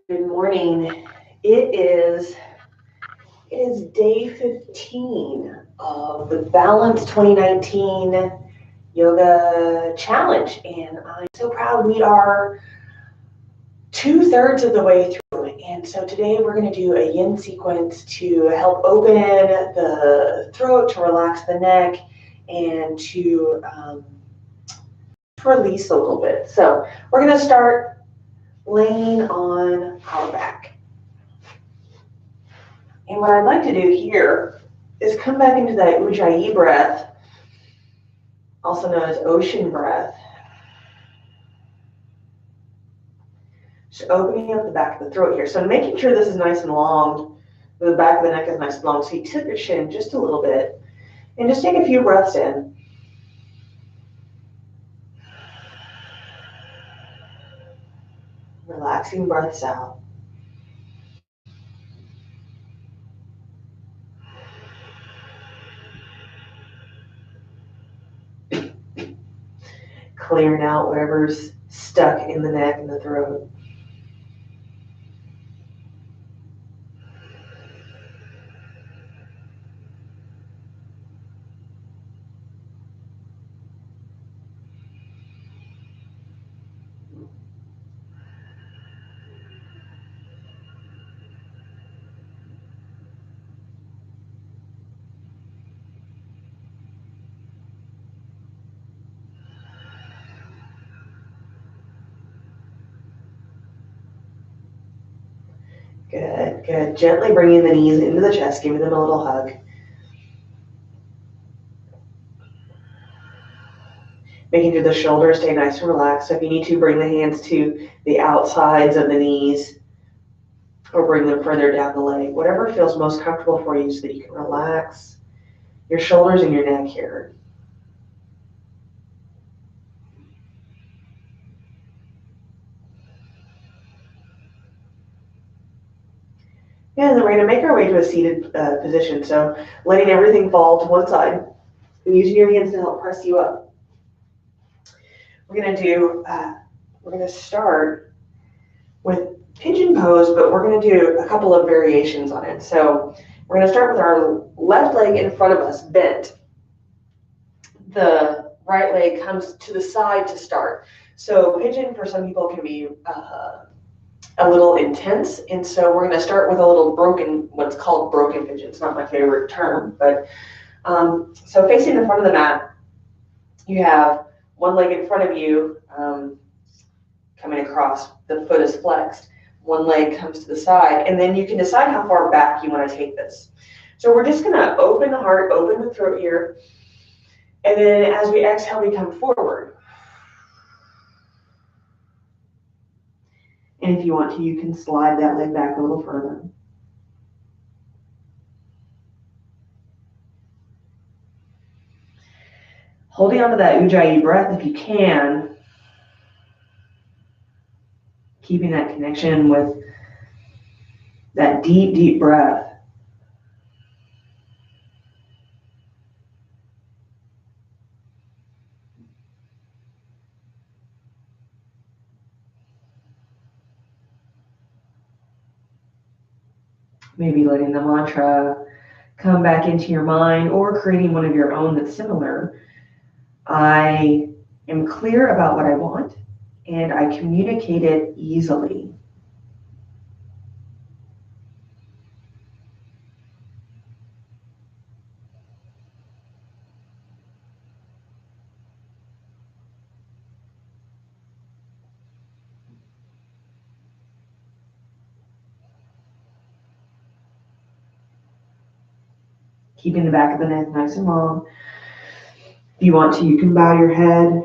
Good morning. It is day 15 of the Balance 2019 Yoga Challenge, and I'm so proud we are 2/3 of the way through. And so today we're going to do a yin sequence to help open the throat, to relax the neck, and to release a little bit. So we're going to start laying on our back. And what I'd like to do here is come back into that Ujjayi breath, also known as ocean breath. Just opening up the back of the throat here. So making sure this is nice and long, the back of the neck is nice and long. So you tip your chin just a little bit and just take a few breaths in. Relaxing breaths out. Clearing out whatever's stuck in the neck and the throat. Good, good. Gently bringing the knees into the chest, giving them a little hug. Making sure the shoulders stay nice and relaxed. So if you need to, bring the hands to the outsides of the knees or bring them further down the leg. Whatever feels most comfortable for you so that you can relax your shoulders and your neck here. And then we're going to make our way to a seated position. So letting everything fall to one side and using your hands to help press you up. We're going to start with pigeon pose, but we're going to do a couple of variations on it. So we're going to start with our left leg in front of us, bent. The right leg comes to the side to start. So pigeon for some people can be a little intense, and so we're going to start with a little broken, what's called broken pigeon. It's not my favorite term, but so facing the front of the mat, you have one leg in front of you coming across, the foot is flexed, one leg comes to the side, and then you can decide how far back you want to take this. So we're just going to open the heart, open the throat here, and then as we exhale, we come forward. And if you want to, you can slide that leg back a little further. Holding onto that Ujjayi breath if you can. Keeping that connection with that deep, deep breath. Maybe letting the mantra come back into your mind or creating one of your own that's similar. I am clear about what I want and I communicate it easily. Keeping the back of the neck nice and long. If you want to, you can bow your head.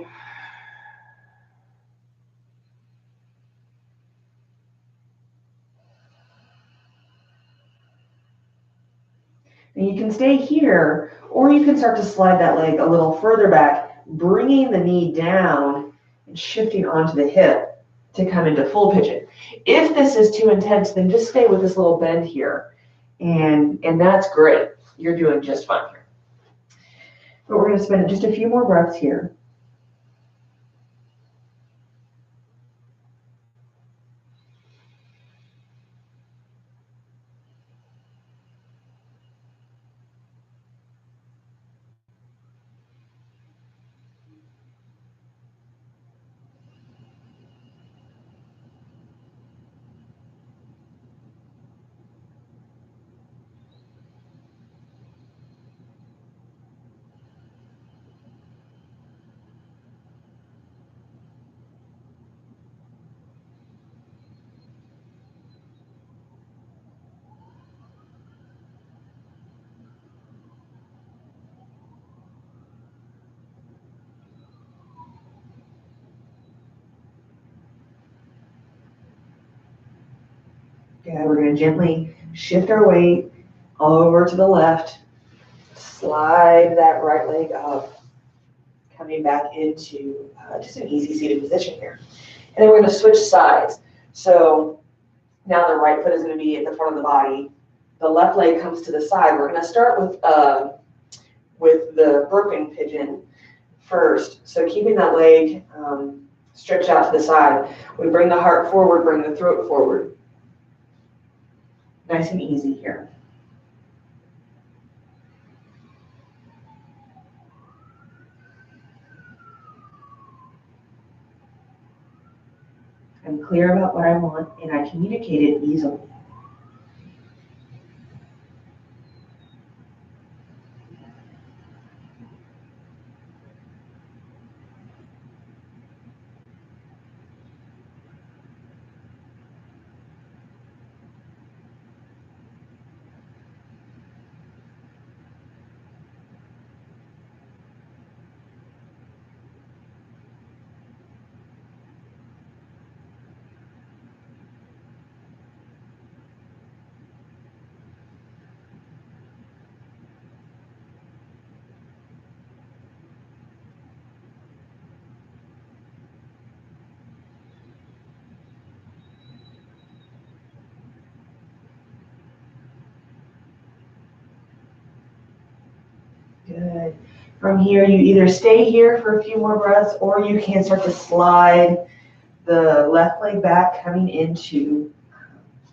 And you can stay here, or you can start to slide that leg a little further back, bringing the knee down and shifting onto the hip to come into full pigeon. If this is too intense, then just stay with this little bend here. And that's great. You're doing just fine here. But we're going to spend just a few more breaths here. Good. We're going to gently shift our weight over to the left. Slide that right leg up, coming back into just an easy seated position here. And then we're going to switch sides. So now the right foot is going to be at the front of the body. The left leg comes to the side. We're going to start with the broken pigeon first. So keeping that leg stretched out to the side. We bring the heart forward, bring the throat forward. Nice and easy here. I'm clear about what I want, and I communicate it easily. Good. From here, you either stay here for a few more breaths, or you can start to slide the left leg back, coming into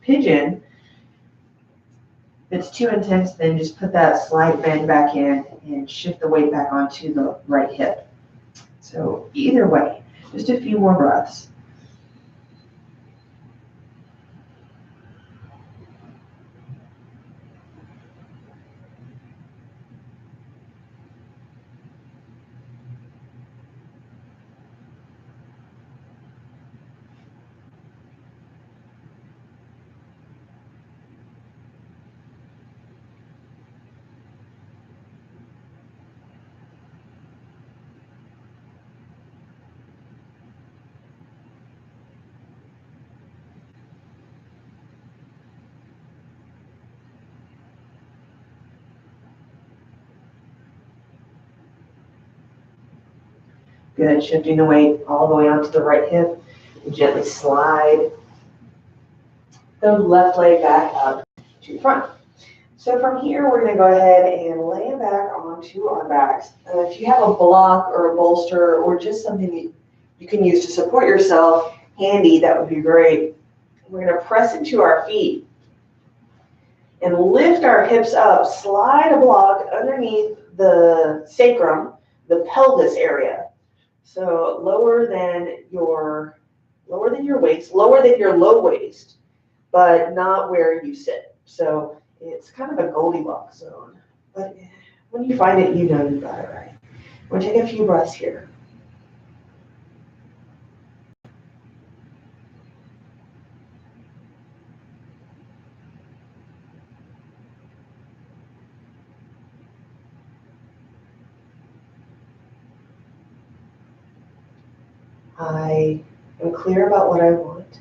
pigeon. If it's too intense, then just put that slight bend back in and shift the weight back onto the right hip. So either way, just a few more breaths. Good, shifting the weight all the way onto the right hip. And gently slide the left leg back up to the front. So from here, we're going to go ahead and lay back onto our backs. If you have a block or a bolster or just something that you can use to support yourself handy, that would be great. We're going to press into our feet and lift our hips up. Slide a block underneath the sacrum, the pelvis area. So lower than your waist, lower than your low waist, but not where you sit. So it's kind of a Goldilocks zone. But when you find it, you know you got it right. We're going to take a few breaths here. I am clear about what I want,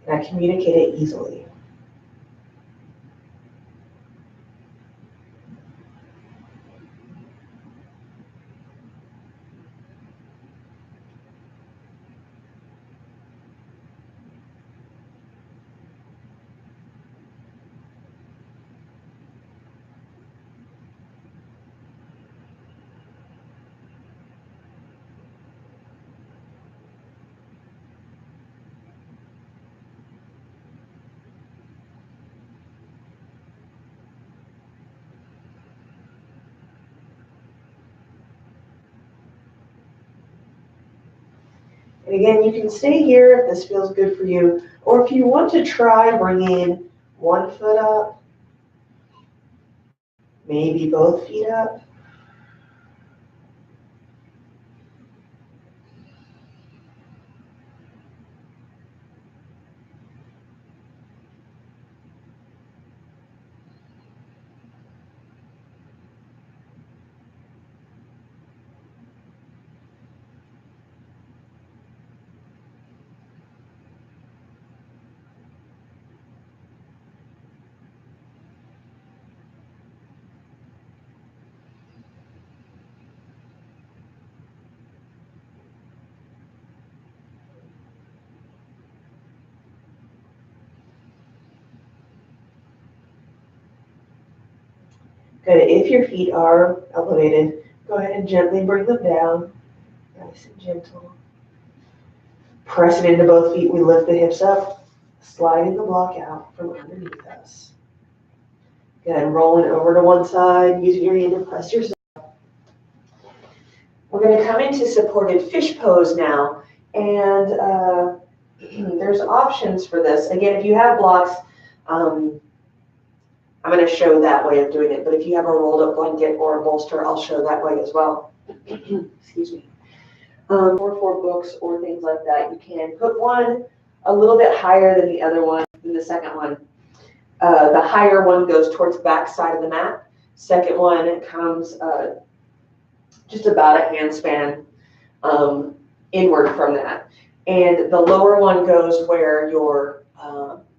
and I communicate it easily. And again, you can stay here if this feels good for you, or if you want to try bringing one foot up, maybe both feet up. Good. If your feet are elevated, go ahead and gently bring them down. Nice and gentle. Press it into both feet. We lift the hips up, sliding the block out from underneath us. Good. Rolling over to one side, using your hand to press yourself. We're going to come into supported fish pose now. And there's options for this. Again, if you have blocks, I'm going to show that way of doing it. But if you have a rolled up blanket or a bolster, I'll show that way as well. Excuse me. Or for books or things like that, you can put one a little bit higher than the other one, than the second one. The higher one goes towards the back side of the mat. Second one comes just about a handspan inward from that. And the lower one goes where your,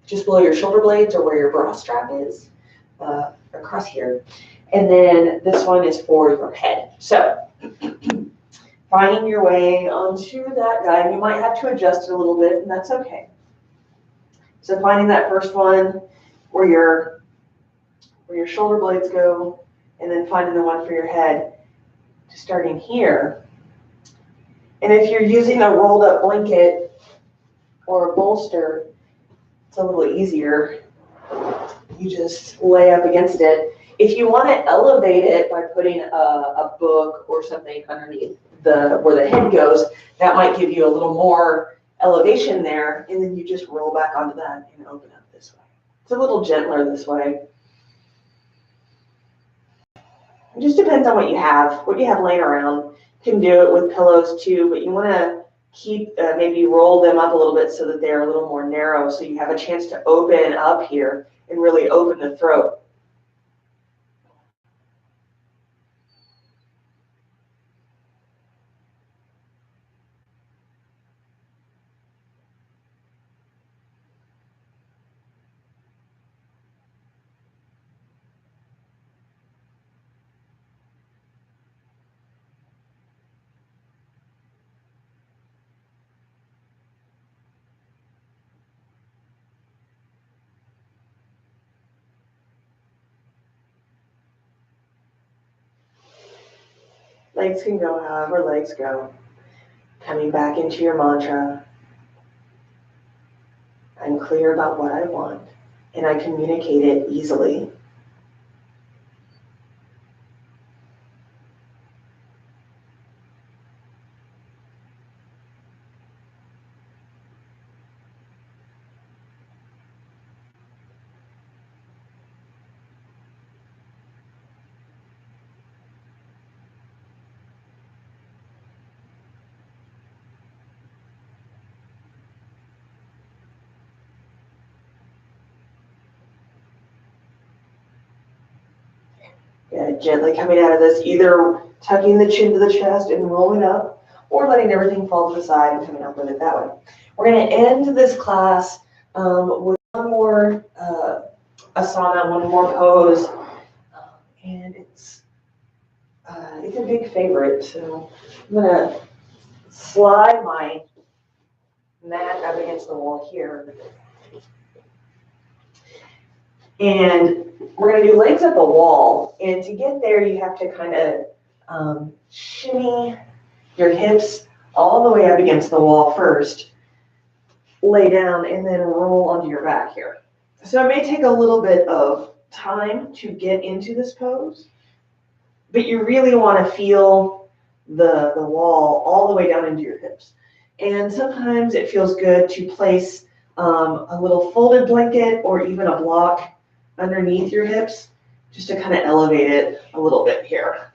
just below your shoulder blades or where your bra strap is, across here. And then this one is for your head. So finding your way onto that guide, you might have to adjust it a little bit, and that's okay. So finding that first one where your shoulder blades go, and then finding the one for your head, just starting here. And if you're using a rolled up blanket or a bolster, it's a little easier. You just lay up against it. If you want to elevate it by putting a book or something underneath where the head goes, that might give you a little more elevation there, and then you just roll back onto that and open up this way. It's a little gentler this way. It just depends on what you have laying around. You can do it with pillows too, but you want to keep, maybe roll them up a little bit so that they're a little more narrow, so you have a chance to open up here and really open the throat. Legs can go however legs go. Coming back into your mantra. I'm clear about what I want, and I communicate it easily. Yeah, gently coming out of this, either tucking the chin to the chest and rolling up, or letting everything fall to the side and coming up with it that way. We're going to end this class with one more asana, one more pose, and it's a big favorite. So I'm going to slide my mat up against the wall here. And we're going to do legs up a wall. And to get there, you have to kind of shimmy your hips all the way up against the wall first. Lay down and then roll onto your back here. So it may take a little bit of time to get into this pose, but you really want to feel the wall all the way down into your hips. And sometimes it feels good to place a little folded blanket or even a block underneath your hips, just to kind of elevate it a little bit here.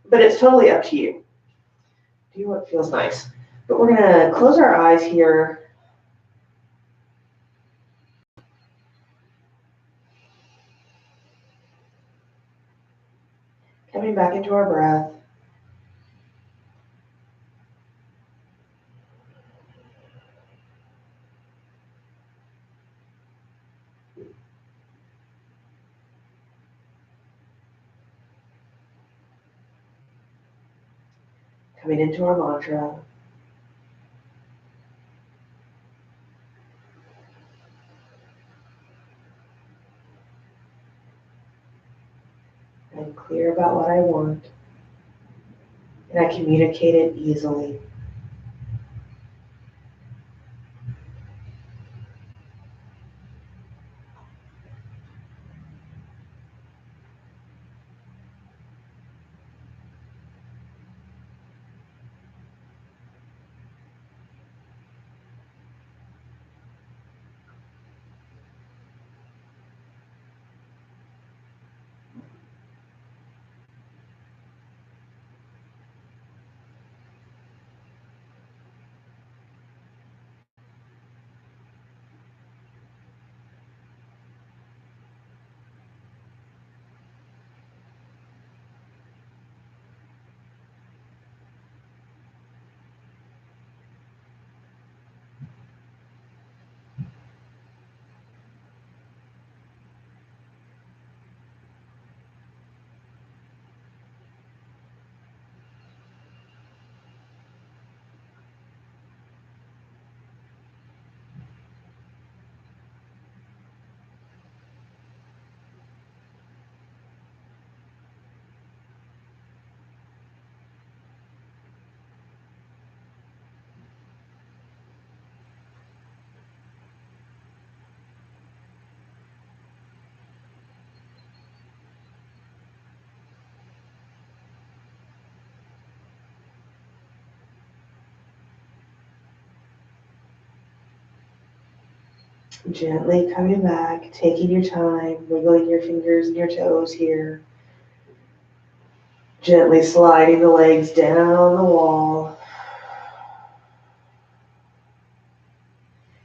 But it's totally up to you. Do what feels nice. But we're going to close our eyes here. Coming back into our breath. Coming into our mantra. And I'm clear about what I want, and I communicate it easily. Gently coming back, taking your time, wiggling your fingers and your toes here. Gently sliding the legs down the wall.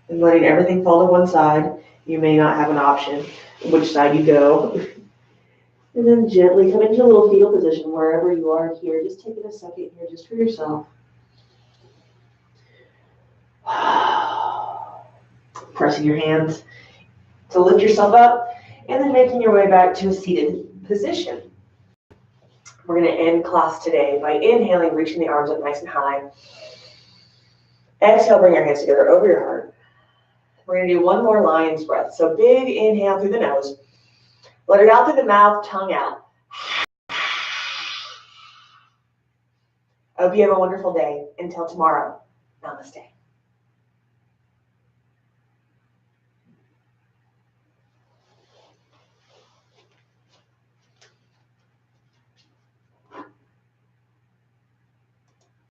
And letting everything fall to one side. You may not have an option which side you go. And then gently come into a little fetal position wherever you are here. Just taking a second here just for yourself. Pressing your hands to lift yourself up, and then making your way back to a seated position. We're going to end class today by inhaling, reaching the arms up nice and high. Exhale, bring your hands together over your heart. We're going to do one more lion's breath. So big inhale through the nose. Let it out through the mouth, tongue out. I hope you have a wonderful day. Until tomorrow, namaste.